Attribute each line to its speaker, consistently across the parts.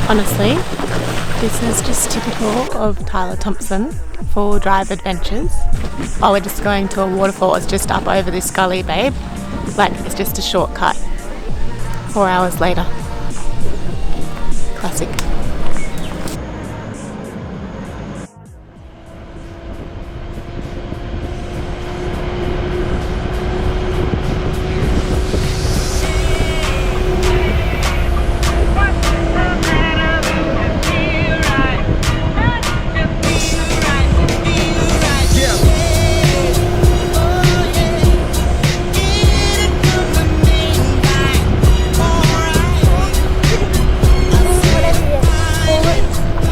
Speaker 1: Honestly, this is just typical of Tyler Thompson full drive adventures. Oh, we're just going to a waterfall. It's just up over this gully, babe. Like, it's just a shortcut. 4 hours later. Classic.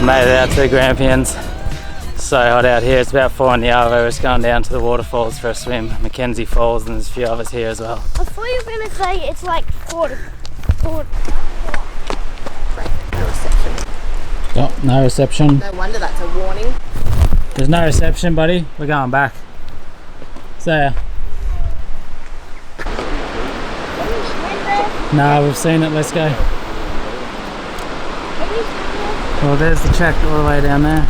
Speaker 2: Made it out to the Grampians. So hot out here. It's about 4 in the hour. We're just going down to the waterfalls for a swim. Mackenzie Falls, and there's a few of us here as well.
Speaker 3: I thought you were going to say it's like 4.
Speaker 1: No reception.
Speaker 2: Oh, no reception.
Speaker 1: No wonder that's a warning.
Speaker 2: There's no reception, buddy. We're going back. See ya. No, we've seen it. Let's go. Well, there's the track all the way down there.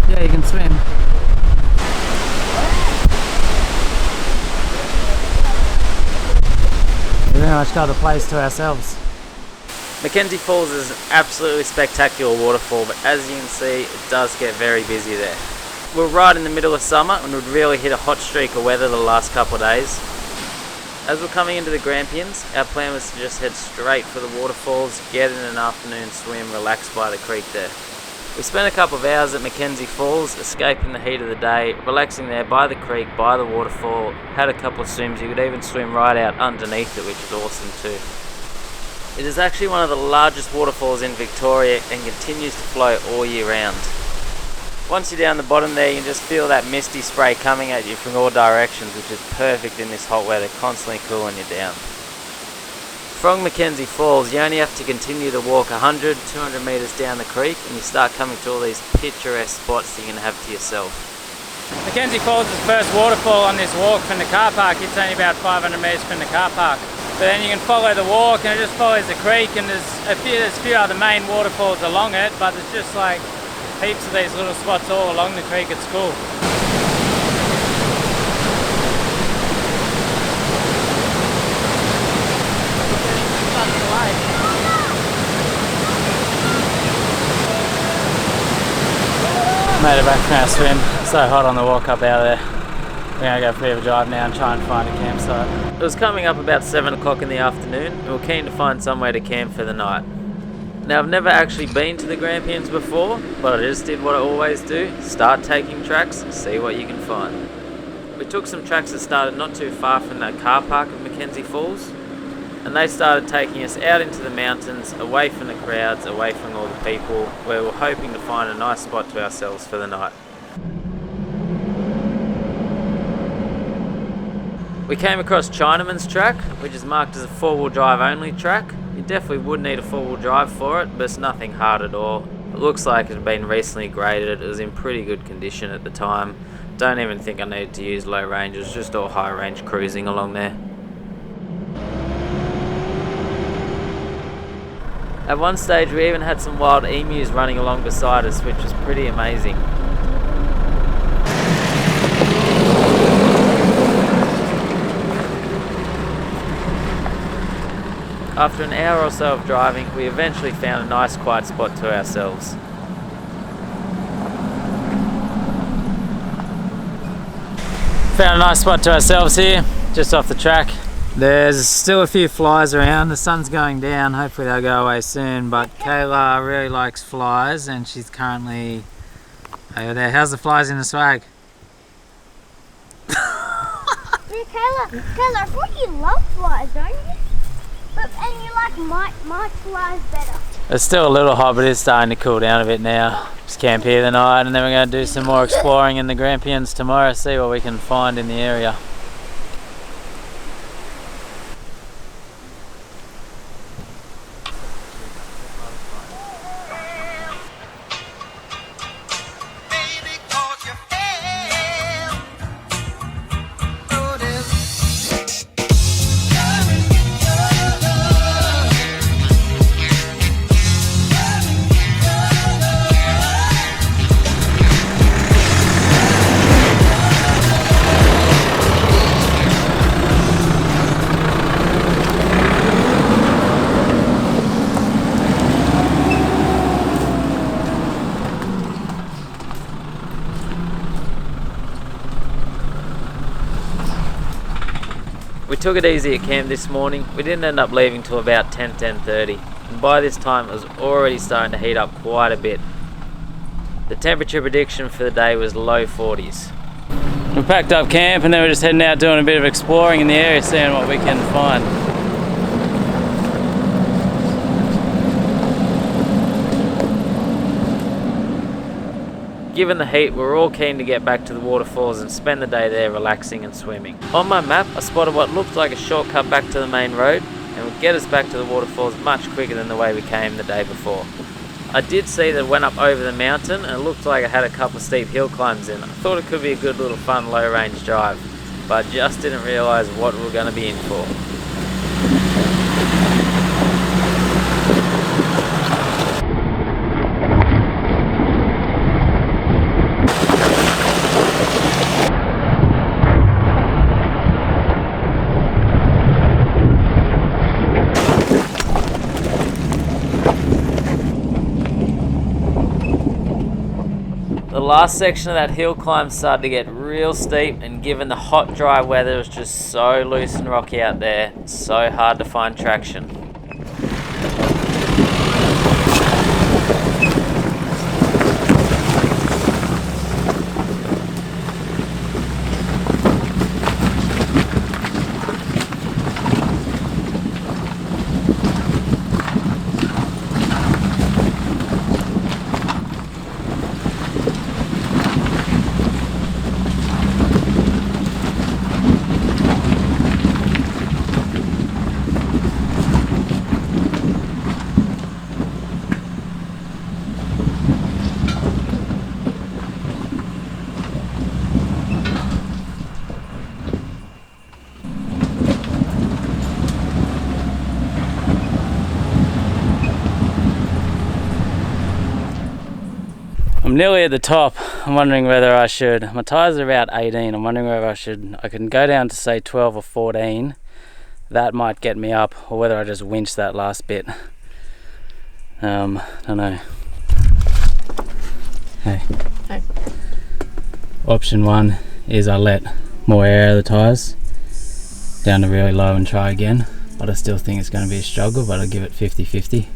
Speaker 2: Yeah, you can swim. We pretty much got the place to ourselves. Mackenzie Falls is an absolutely spectacular waterfall, but as you can see, it does get very busy there. We're right in the middle of summer and we've really hit a hot streak of weather the last couple of days. As we're coming into the Grampians, our plan was to just head straight for the waterfalls, get in an afternoon swim, relax by the creek there. We spent a couple of hours at Mackenzie Falls, escaping the heat of the day, relaxing there by the creek, by the waterfall, had a couple of swims. You could even swim right out underneath it, which is awesome too. It is actually one of the largest waterfalls in Victoria and continues to flow all year round. Once you're down the bottom there, you can just feel that misty spray coming at you from all directions, which is perfect in this hot weather, constantly cooling you down. From Mackenzie Falls, you only have to continue to walk 100, 200 metres down the creek and you start coming to all these picturesque spots that you can have to yourself. Mackenzie Falls is the first waterfall on this walk from the car park. It's only about 500 metres from the car park. But then you can follow the walk and it just follows the creek, and there's a few other main waterfalls along it, but it's just like heaps of these little spots all along the creek. It's cool. Made it back from our swim. So hot on the walk up out there. We're going to go for a bit of a drive now and try and find a campsite. It was coming up about 7 o'clock in the afternoon and we're keen to find somewhere to camp for the night. Now, I've never actually been to the Grampians before, but I just did what I always do, start taking tracks, see what you can find. We took some tracks that started not too far from that car park of Mackenzie Falls, and they started taking us out into the mountains, away from the crowds, away from all the people, where we're hoping to find a nice spot to ourselves for the night. We came across Chinaman's track, which is marked as a 4-wheel drive only track. You definitely would need a 4-wheel drive for it, but it's nothing hard at all. It looks like it had been recently graded. It was in pretty good condition at the time. Don't even think I needed to use low range, it was just all high range cruising along there. At one stage we even had some wild emus running along beside us, which was pretty amazing. After an hour or so of driving, we eventually found a nice quiet spot to ourselves. Found a nice spot to ourselves here, just off the track. There's still a few flies around. The sun's going down, hopefully they'll go away soon, but Kayla really likes flies and she's currently over there. How's the flies in the swag?
Speaker 3: Kayla, I thought you love flies, don't you? But, and you like my flies better.
Speaker 2: It's still a little hot, but it's starting to cool down a bit now. Just camp here the night and then we're going to do some more exploring in the Grampians tomorrow, see what we can find in the area. We took it easy at camp this morning. We didn't end up leaving till about 10:30, and by this time it was already starting to heat up quite a bit. The temperature prediction for the day was low 40s. We packed up camp and then we're just heading out doing a bit of exploring in the area, seeing what we can find. Given the heat, we're all keen to get back to the waterfalls and spend the day there relaxing and swimming. On my map, I spotted what looked like a shortcut back to the main road and would get us back to the waterfalls much quicker than the way we came the day before. I did see that it went up over the mountain and it looked like it had a couple of steep hill climbs in. I thought it could be a good little fun low range drive, but I just didn't realise what we were going to be in for. The last section of that hill climb started to get real steep, and given the hot dry weather, it was just so loose and rocky out there, so hard to find traction. I'm nearly at the top. I'm wondering whether I should, my tyres are about 18, I'm wondering whether I can go down to say 12 or 14. That might get me up, or whether I just winch that last bit. I don't know. Hey.
Speaker 1: Hey.
Speaker 2: Option one is I let more air out of the tyres down to really low and try again, but I still think it's going to be a struggle, but I'll give it 50-50.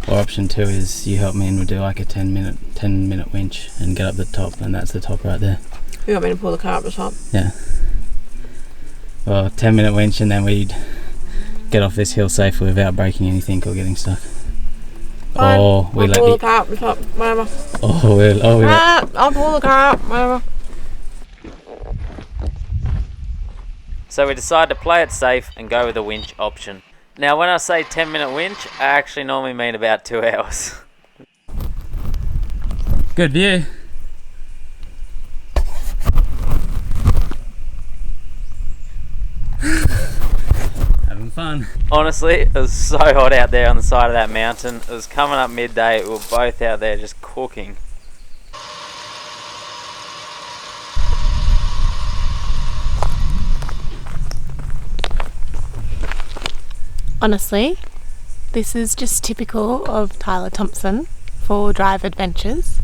Speaker 2: Or option two is you help me and we'll do like a 10 minute winch and get up the top, and that's the top right there.
Speaker 1: You want me to pull the car up the top?
Speaker 2: Yeah. Well, 10-minute winch and then we'd get off this hill safely without breaking anything or getting stuck.
Speaker 1: Fine.
Speaker 2: Or we
Speaker 1: I'll pull the car up the top, whatever. I'll pull the car up, whatever.
Speaker 2: So we decided to play it safe and go with the winch option. Now when I say 10-minute winch, I actually normally mean about 2 hours. Good view. Having fun. Honestly, it was so hot out there on the side of that mountain. It was coming up midday, we were both out there just cooking.
Speaker 1: Honestly, this is just typical of Tyler Thompson for drive adventures.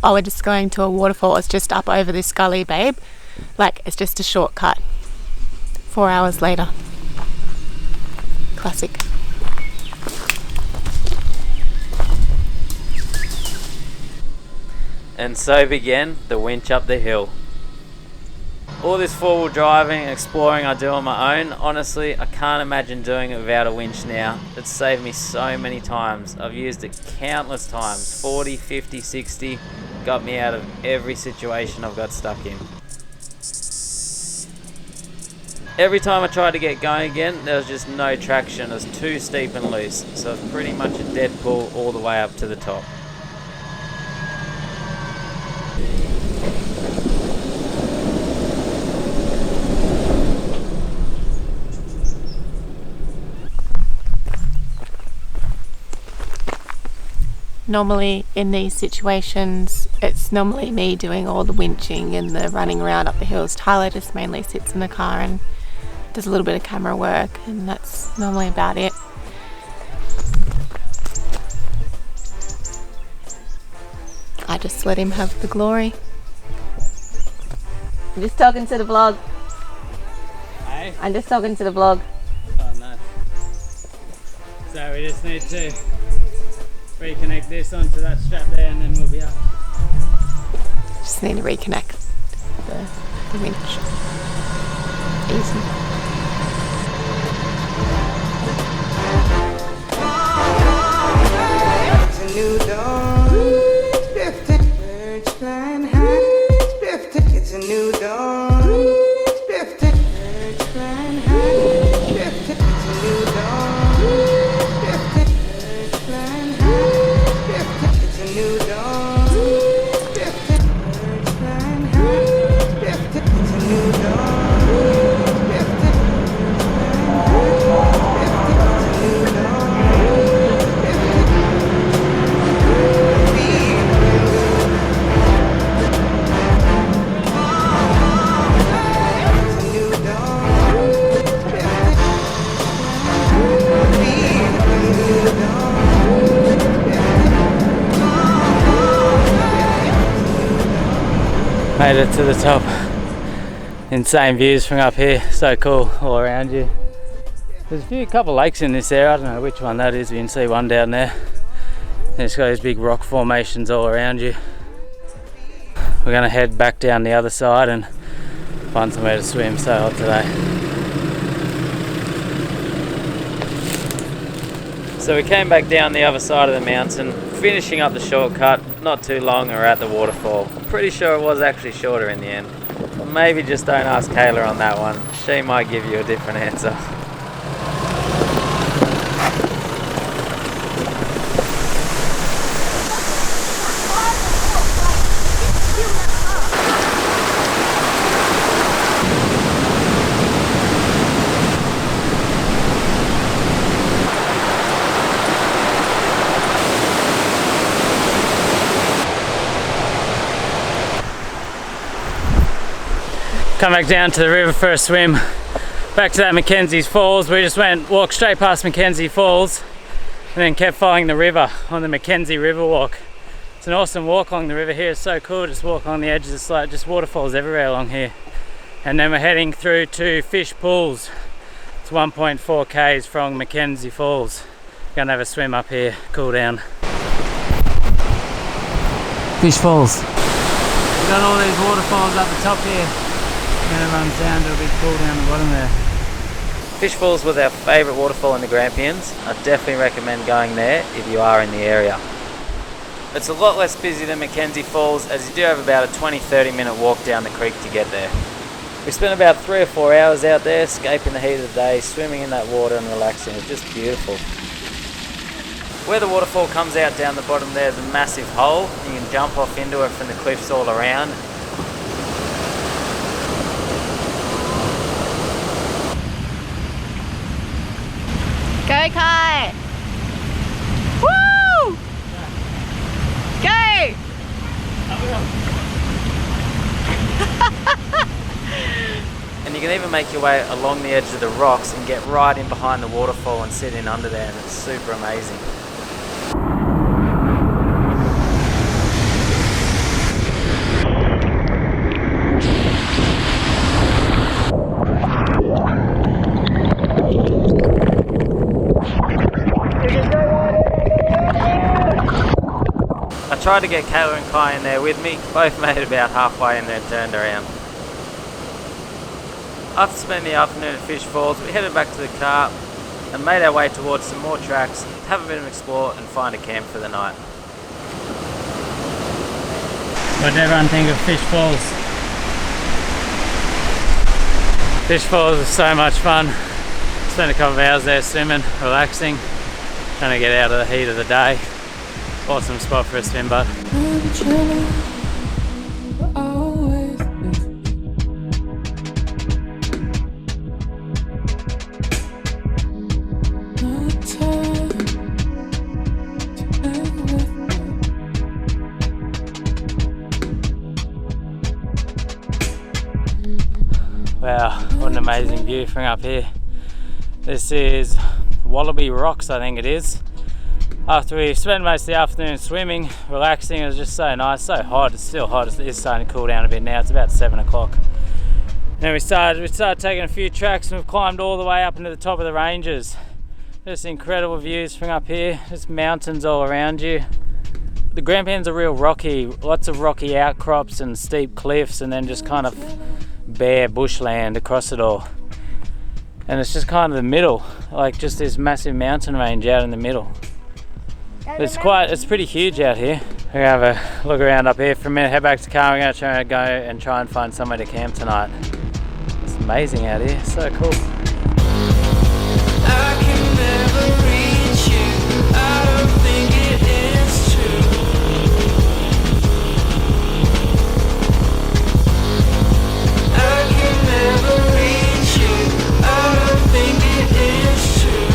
Speaker 1: oh, we're just going to a waterfall, it's just up over this gully, babe. Like, it's just a shortcut. 4 hours later. Classic.
Speaker 2: And so began the winch up the hill. All this four-wheel driving and exploring I do on my own, honestly, I can't imagine doing it without a winch now. It's saved me so many times. I've used it countless times, 40, 50, 60, got me out of every situation I've got stuck in. Every time I tried to get going again, there was just no traction. It was too steep and loose, so it's pretty much a dead pull all the way up to the top.
Speaker 1: Normally in these situations, it's normally me doing all the winching and the running around up the hills. Tyler just mainly sits in the car and does a little bit of camera work, and that's normally about it. I just let him have the glory. I'm just talking to the vlog.
Speaker 2: Hey?
Speaker 1: I'm just talking to the vlog.
Speaker 2: Oh, nice. So we just need to reconnect this onto that strap there and then we'll be up.
Speaker 1: Just need to reconnect the winch. Easy.
Speaker 4: It's a new dawn, drifting, birds flying high, drifting. It's a new dawn, drifting, birds flying high, drifting. It's a new dawn, drifting, birds flying high, drifting. It's a new dawn, drifting, birds flying high, drifting. It's a new dawn, drifting, birds flying high, drifting. It's a new dawn.
Speaker 2: Made it to the top. Insane views from up here, so cool all around you. There's a couple lakes in this area, I don't know which one that is, but you can see one down there. And it's got these big rock formations all around you. We're going to head back down the other side and find somewhere to swim. So hot today. So we came back down the other side of the mountain, finishing up the shortcut. Not too long and we're at the waterfall. I'm pretty sure it was actually shorter in the end. But maybe just don't ask Kayla on that one. She might give you a different answer. Come back down to the river for a swim. Back to that Mackenzie's Falls. We just walked straight past Mackenzie Falls and then kept following the river on the Mackenzie River Walk. It's an awesome walk along the river here. It's so cool, just walk along the edges. It's like just waterfalls everywhere along here. And then we're heading through to Fish Pools. It's 1.4 k's from Mackenzie Falls. Gonna have a swim up here, cool down. Fish Falls. We've got all these waterfalls up the top here. And it runs down to a big pool down the bottom there. Fish Falls was our favourite waterfall in the Grampians. I definitely recommend going there if you are in the area. It's a lot less busy than Mackenzie Falls, as you do have about a 20-30 minute walk down the creek to get there. We spent about 3 or 4 hours out there, escaping the heat of the day, swimming in that water and relaxing. It's just beautiful. Where the waterfall comes out down the bottom there's a massive hole. You can jump off into it from the cliffs all around.
Speaker 1: Go, Kai! Woo! Go!
Speaker 2: And you can even make your way along the edge of the rocks and get right in behind the waterfall and sit in under there, and it's super amazing. tried to get Kayla and Kai in there with me. Both made it about halfway and then turned around. After spending the afternoon at Fish Falls, we headed back to the car and made our way towards some more tracks, have a bit of an explore and find a camp for the night. What did everyone think of Fish Falls? Fish Falls was so much fun. Spent a couple of hours there swimming, relaxing, trying to get out of the heat of the day. Awesome spot for a swim butt. Wow, what an amazing view from up here. This is Wallaby Rocks, I think it is. After we spent most of the afternoon swimming, relaxing, it was just so nice, so hot. It's still hot, it is starting to cool down a bit now. It's about 7 o'clock. Then we started taking a few tracks and we've climbed all the way up into the top of the ranges. Just incredible views from up here, just mountains all around you. The Grampians are real rocky, lots of rocky outcrops and steep cliffs and then just kind of bare bushland across it all. And it's just kind of the middle, like just this massive mountain range out in the middle. It's pretty huge out here. We're gonna have a look around up here for a minute, head back to the car. We're gonna try and find somewhere to camp tonight. It's amazing out here, so cool.
Speaker 5: I can never reach you. I don't think it is true. I can never reach you. I don't think it is true.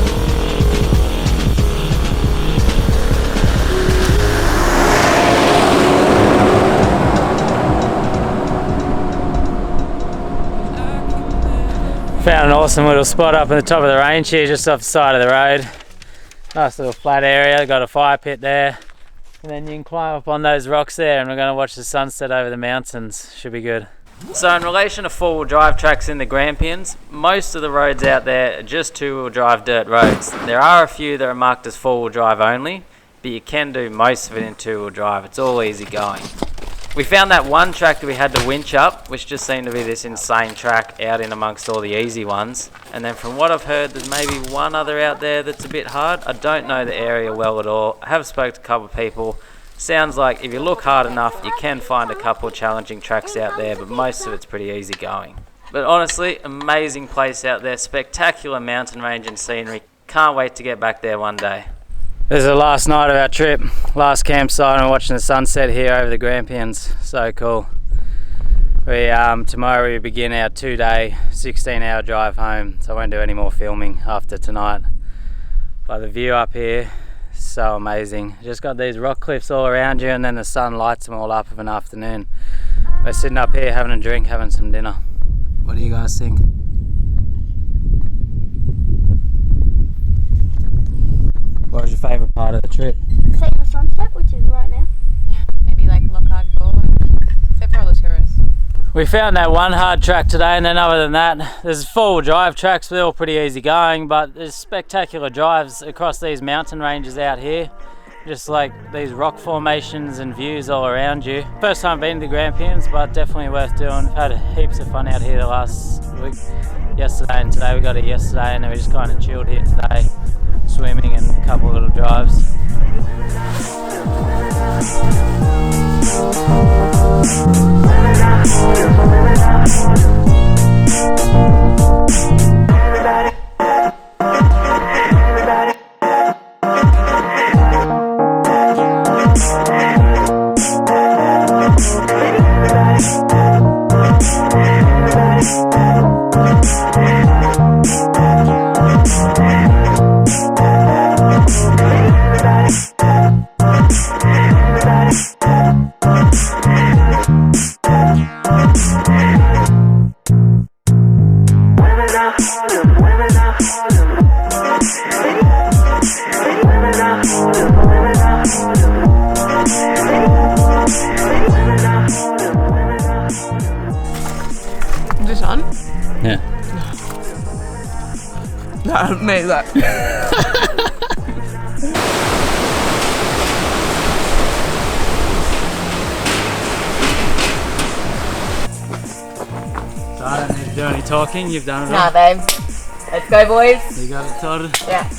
Speaker 2: Found an awesome little spot up in the top of the range here, just off the side of the road. Nice little flat area, got a fire pit there. And then you can climb up on those rocks there and we're going to watch the sunset over the mountains. Should be good. So in relation to four-wheel drive tracks in the Grampians, most of the roads out there are just two-wheel drive dirt roads. There are a few that are marked as four-wheel drive only, but you can do most of it in two-wheel drive. It's all easy going. We found that one track that we had to winch up, which just seemed to be this insane track out in amongst all the easy ones. And then from what I've heard, there's maybe one other out there that's a bit hard. I don't know the area well at all. I have spoke to a couple of people. Sounds like if you look hard enough, you can find a couple of challenging tracks out there, but most of it's pretty easy going. But honestly, amazing place out there. Spectacular mountain range and scenery. Can't wait to get back there one day. This is the last night of our trip, last campsite, and we're watching the sunset here over the Grampians. So cool. Tomorrow we begin our 2-day, 16-hour drive home, so I won't do any more filming after tonight. But the view up here, so amazing. Just got these rock cliffs all around you and then the sun lights them all up of an afternoon. We're sitting up here having a drink, having some dinner. What do you guys think? What was your favourite part of the trip?
Speaker 3: Seeing the sunset, which is right now.
Speaker 1: Maybe like Lockhart Gore, except for all the tourists.
Speaker 2: We found that one hard track today, and then other than that, there's four-wheel drive tracks, they're all pretty easy going, but there's spectacular drives across these mountain ranges out here. Just like these rock formations and views all around you. First time been to the Grampians, but definitely worth doing. We've had heaps of fun out here the last week, yesterday and today. We got it yesterday, and then we just kind of chilled here today, swimming and a couple of little drives.
Speaker 1: Is this on?
Speaker 2: Yeah.
Speaker 1: No, made that.
Speaker 2: do any talking, you've done it
Speaker 1: Nah,
Speaker 2: all.
Speaker 1: babe. Let's go, boys.
Speaker 2: You got it sorted.
Speaker 1: Yeah.